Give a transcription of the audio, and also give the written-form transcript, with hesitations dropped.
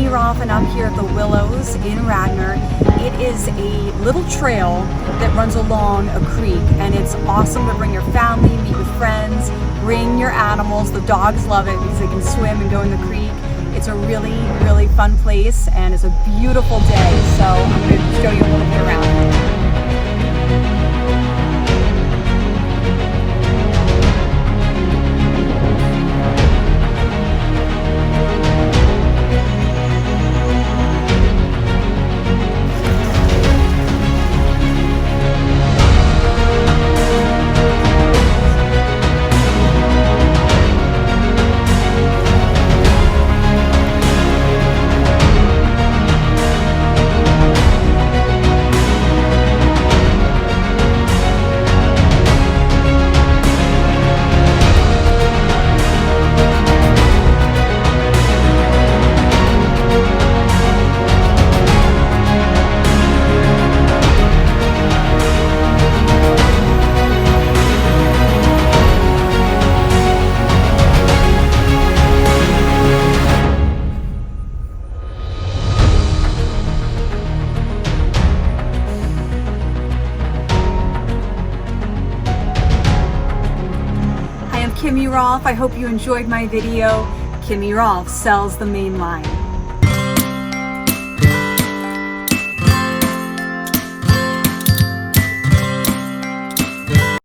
Kimmy Rolph and I'm here at the Willows in Radnor. It is a little trail that runs along a creek, and it's awesome to bring your family, meet with friends, bring your animals. The dogs love it because they can swim and go in the creek. It's a really, really fun place, and it's a beautiful day. So I'm going to show you a little bit around. Kimmy Rolph. I hope you enjoyed my video. Kimmy Rolph sells the main line.